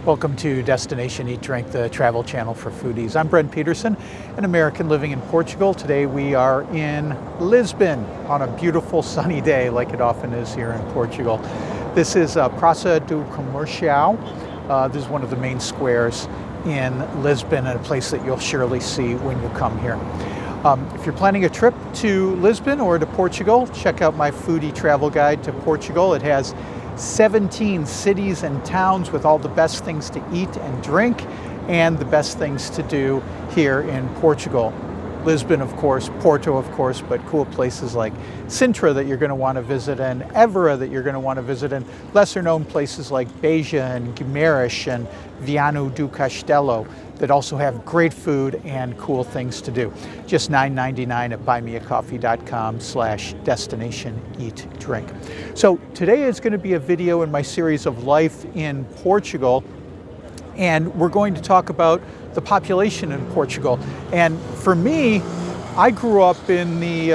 Welcome to Destination Eat Drink, the travel channel for foodies. I'm Brent Peterson, an American living in Portugal. Today we are in Lisbon on a beautiful sunny day like it often is here in Portugal. This is Praça do Comercial. This is one of the main squares in Lisbon and a place that you'll surely see when you come here. If you're planning a trip to Lisbon or to Portugal, check out my foodie travel guide to Portugal. It has 17 cities and towns with all the best things to eat and drink and the best things to do here in Portugal. Lisbon, of course, Porto, of course, but cool places like Sintra that you're going to want to visit, and Évora that you're going to want to visit, and lesser known places like Beja and Guimarães and Viana do Castelo that also have great food and cool things to do. Just $9.99 at buymeacoffee.com/destination-eat-drink. So today is going to be a video in my series of life in Portugal, and we're going to talk about the population in Portugal. And for me, I grew up in the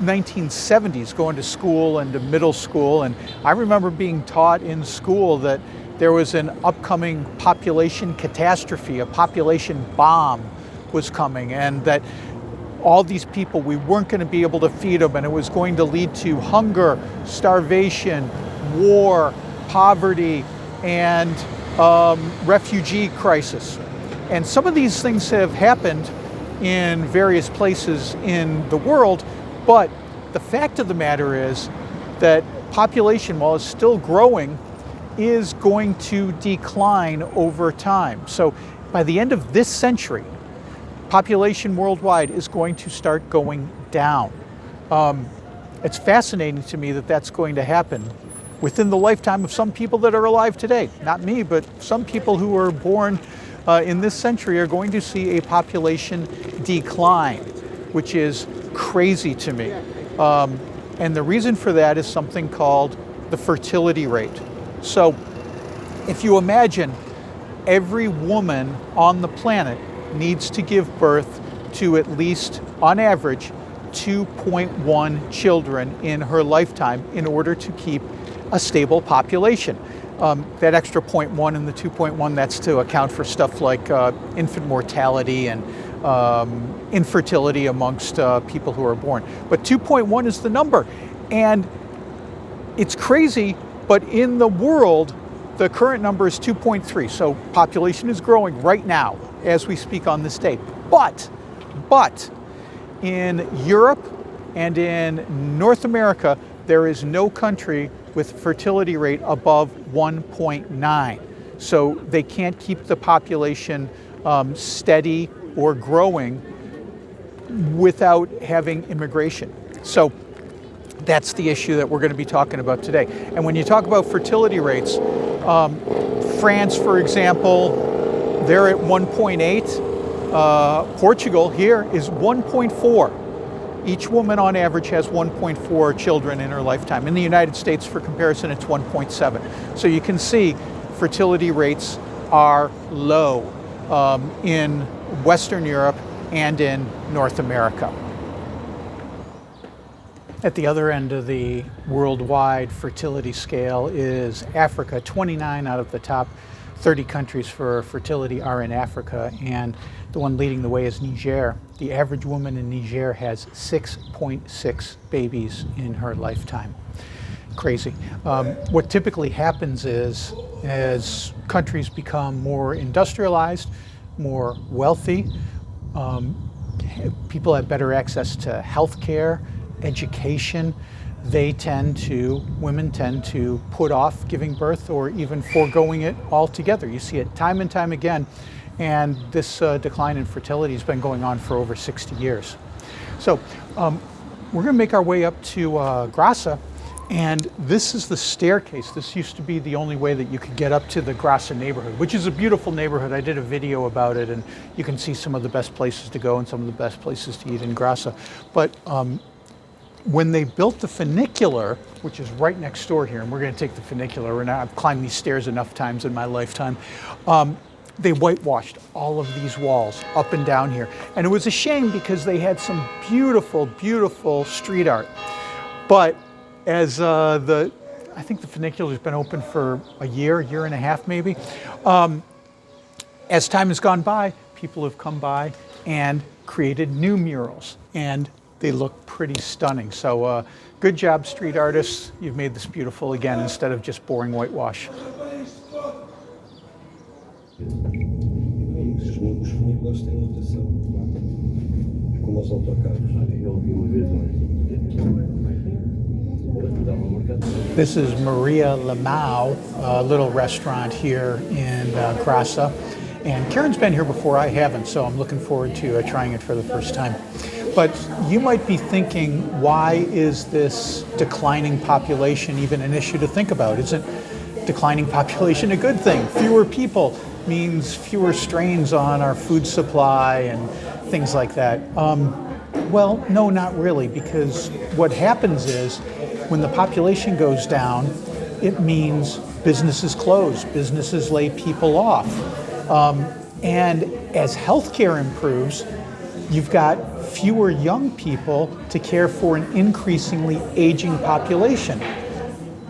1970s going to school and to middle school, and I remember being taught in school that there was an upcoming population catastrophe, a population bomb was coming, and that all these people, we weren't going to be able to feed them, and it was going to lead to hunger, starvation, war, poverty, and refugee crisis. And some of these things have happened in various places in the world, but the fact of the matter is that population, while it's still growing, is going to decline over time. So by the end of this century, population worldwide is going to start going down. It's fascinating to me that that's going to happen within the lifetime of some people that are alive today. Not me, but some people who were born in this century are going to see a population decline, which is crazy to me. And the reason for that is something called the fertility rate. So if you imagine every woman on the planet needs to give birth to at least, on average, 2.1 children in her lifetime in order to keep a stable population. That extra 0.1 and the 2.1, that's to account for stuff like infant mortality and infertility amongst people who are born. But 2.1 is the number. And it's crazy, but in the world, the current number is 2.3. So population is growing right now as we speak on this day. But in Europe and in North America, there is no country with fertility rate above 1.9. So they can't keep the population steady or growing without having immigration. So that's the issue that we're going to be talking about today. And when you talk about fertility rates, France, for example, they're at 1.8. Portugal here is 1.4. Each woman on average has 1.4 children in her lifetime. In the United States, for comparison, it's 1.7. So you can see fertility rates are low in Western Europe and in North America. At the other end of the worldwide fertility scale is Africa. 29 out of the top 30 countries for fertility are in Africa, and the one leading the way is Niger. The average woman in Niger has 6.6 babies in her lifetime. Crazy. What typically happens is, as countries become more industrialized, more wealthy, people have better access to health care, education, women tend to put off giving birth or even foregoing it altogether. You see it time and time again, and this decline in fertility has been going on for over 60 years. So we're going to make our way up to Graça, and this is the staircase. This used to be the only way that you could get up to the Graça neighborhood, which is a beautiful neighborhood. I did a video about it, and you can see some of the best places to go and some of the best places to eat in Graça. But when they built the funicular, which is right next door here, and we're going to take the funicular, and I've climbed these stairs enough times in my lifetime, they whitewashed all of these walls up and down here. And it was a shame because they had some beautiful, beautiful street art. But as I think the funicular's been open for a year and a half maybe. As time has gone by, people have come by and created new murals, and they look pretty stunning. So good job, street artists. You've made this beautiful again instead of just boring whitewash. This is Maria Lamau, a little restaurant here in Grassa. And Karen's been here before, I haven't, so I'm looking forward to trying it for the first time. But you might be thinking, why is this declining population even an issue to think about? Isn't declining population a good thing? Fewer people means fewer strains on our food supply and things like that. Well, no, not really, because what happens is when the population goes down, it means businesses close, businesses lay people off. And as healthcare improves, you've got fewer young people to care for an increasingly aging population.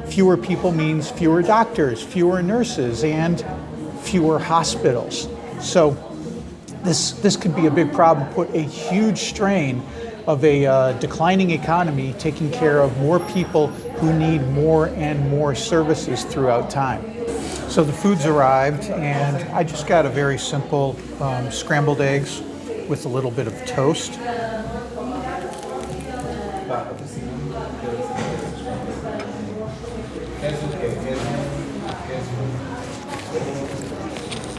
Fewer people means fewer doctors, fewer nurses, and fewer hospitals. So this could be a big problem, put a huge strain of a declining economy taking care of more people who need more and more services throughout time. So the food's arrived, and I just got a very simple scrambled eggs with a little bit of toast.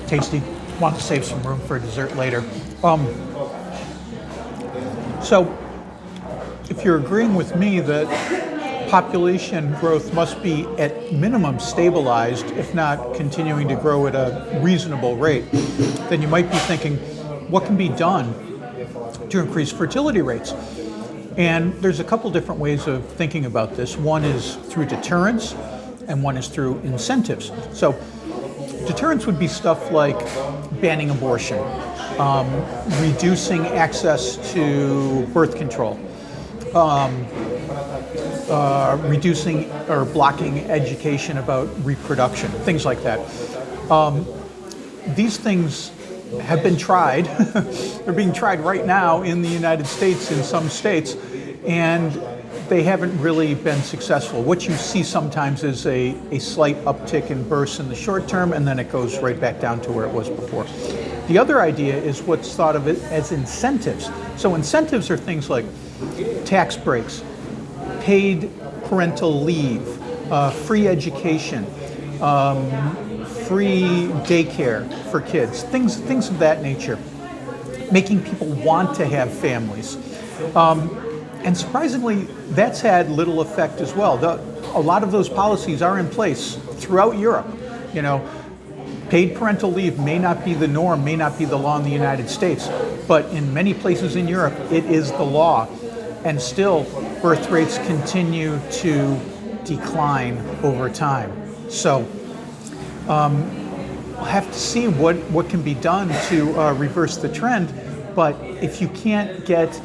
Tasty. Want to save some room for dessert later. So if you're agreeing with me that population growth must be at minimum stabilized, if not continuing to grow at a reasonable rate, then you might be thinking, what can be done to increase fertility rates? And there's a couple different ways of thinking about this. One is through deterrence, and one is through incentives. So deterrence would be stuff like banning abortion, reducing access to birth control, reducing or blocking education about reproduction, things like that. These things have been tried. They're being tried right now in the United States in some states, and they haven't really been successful. What you see sometimes is a slight uptick in births in the short term, and then it goes right back down to where it was before. The other idea is what's thought of as incentives. So incentives are things like tax breaks, paid parental leave, free education, free daycare for kids, things of that nature, making people want to have families. And surprisingly, that's had little effect as well. A lot of those policies are in place throughout Europe. You know, paid parental leave may not be the norm, may not be the law in the United States, but in many places in Europe, it is the law. And still, birth rates continue to decline over time. So we'll have to see what can be done to reverse the trend. But if you can't get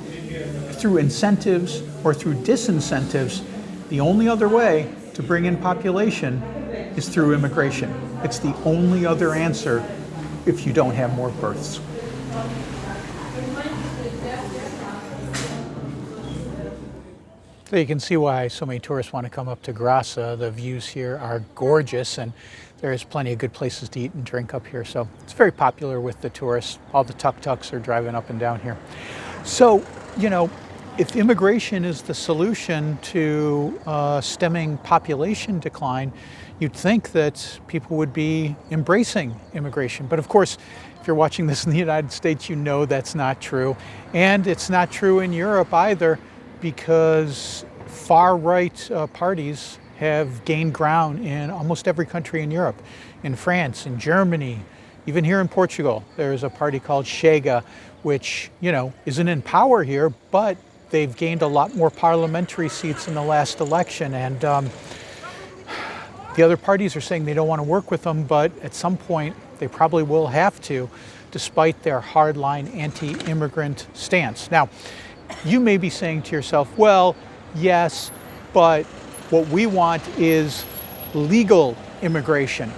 through incentives or through disincentives, the only other way to bring in population is through immigration. It's the only other answer if you don't have more births. So you can see why so many tourists want to come up to Grassa. The views here are gorgeous, and there's plenty of good places to eat and drink up here. So it's very popular with the tourists. All the tuk-tuks are driving up and down here. So, you know, if immigration is the solution to stemming population decline, you'd think that people would be embracing immigration. But of course, if you're watching this in the United States, you know that's not true. And it's not true in Europe either, because far-right parties have gained ground in almost every country in Europe. In France, in Germany, even here in Portugal, there's a party called Chega, which, you know, isn't in power here, but they've gained a lot more parliamentary seats in the last election. And the other parties are saying they don't want to work with them, but at some point they probably will have to, despite their hardline anti-immigrant stance. Now, you may be saying to yourself, well, yes, but what we want is legal immigration.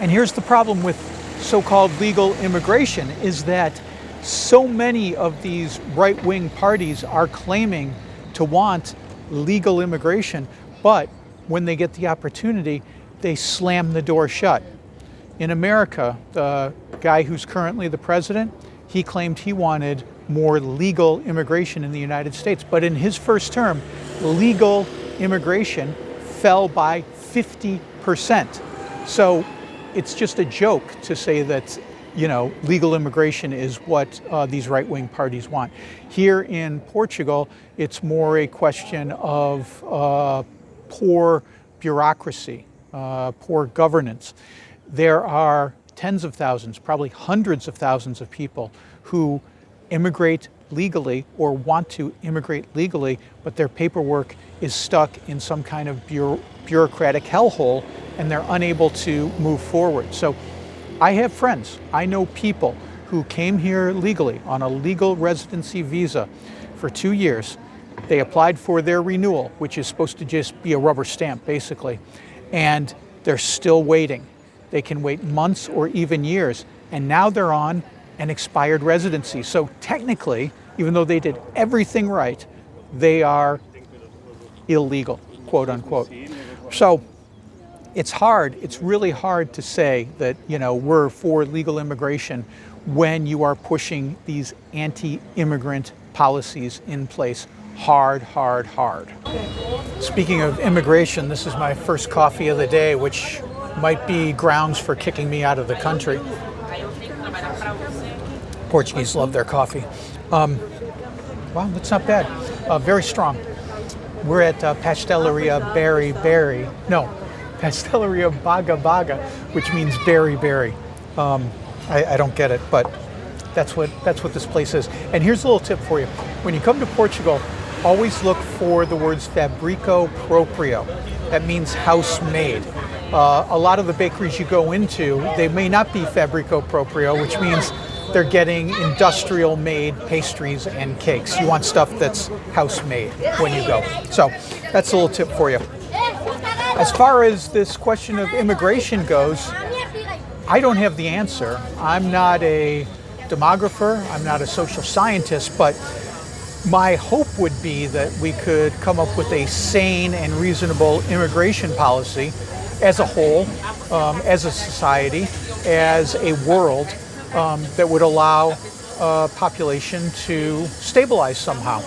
And here's the problem with so-called legal immigration is that so many of these right-wing parties are claiming to want legal immigration, but when they get the opportunity, they slam the door shut. In America, the guy who's currently the president, he claimed he wanted more legal immigration in the United States. But in his first term, legal immigration fell by 50%. So it's just a joke to say that, you know, legal immigration is what these right-wing parties want. Here in Portugal, it's more a question of poor bureaucracy, poor governance. There are tens of thousands, probably hundreds of thousands of people who immigrate legally or want to immigrate legally, but their paperwork is stuck in some kind of bureaucratic hellhole and they're unable to move forward. So I have friends, I know people who came here legally on a legal residency visa for 2 years. They applied for their renewal, which is supposed to just be a rubber stamp basically, and they're still waiting. They can wait months or even years, and now they're on an expired residency. So technically, even though they did everything right, they are illegal, quote unquote. So it's hard, it's really hard to say that, you know, we're for legal immigration when you are pushing these anti-immigrant policies in place hard, hard, hard. Speaking of immigration, this is my first coffee of the day, which might be grounds for kicking me out of the country. Portuguese love their coffee. Wow, that's not bad. Very strong. We're at Pastelaria Pastelaria Baga Baga, which means berry berry. I don't get it, but that's what this place is. And here's a little tip for you. When you come to Portugal, always look for the words fabrico proprio. That means house made. A lot of the bakeries you go into, they may not be fabrico proprio, which means they're getting industrial made pastries and cakes. You want stuff that's house made when you go. So that's a little tip for you. As far as this question of immigration goes, I don't have the answer. I'm not a demographer, I'm not a social scientist, but my hope would be that we could come up with a sane and reasonable immigration policy as a whole, as a society, as a world, that would allow population to stabilize somehow.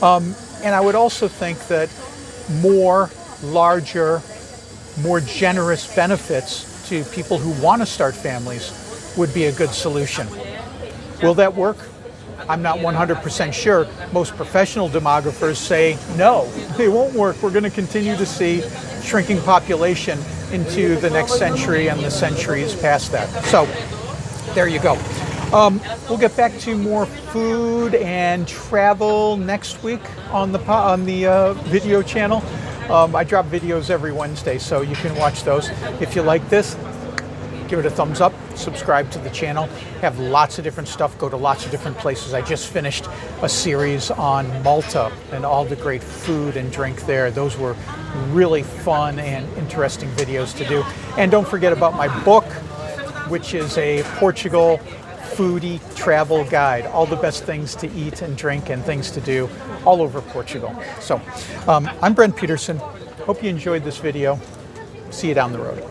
And I would also think that more, larger, more generous benefits to people who want to start families would be a good solution. Will that work? I'm not 100% sure. Most professional demographers say, no, it won't work. We're going to continue to see shrinking population into the next century and the centuries past that. So there you go. We'll get back to more food and travel next week on the video channel. I drop videos every Wednesday, so you can watch those. If you like this, give it a thumbs up, subscribe to the channel. Have lots of different stuff, go to lots of different places. I just finished a series on Malta and all the great food and drink there. Those were really fun and interesting videos to do. And don't forget about my book, which is a Portugal foodie travel guide. All the best things to eat and drink and things to do all over Portugal. So I'm Brent Peterson. Hope you enjoyed this video. See you down the road.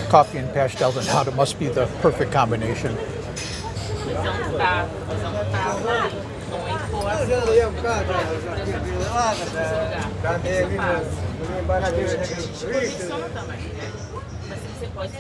Coffee and pastel and how it must be the perfect combination. Mas você pode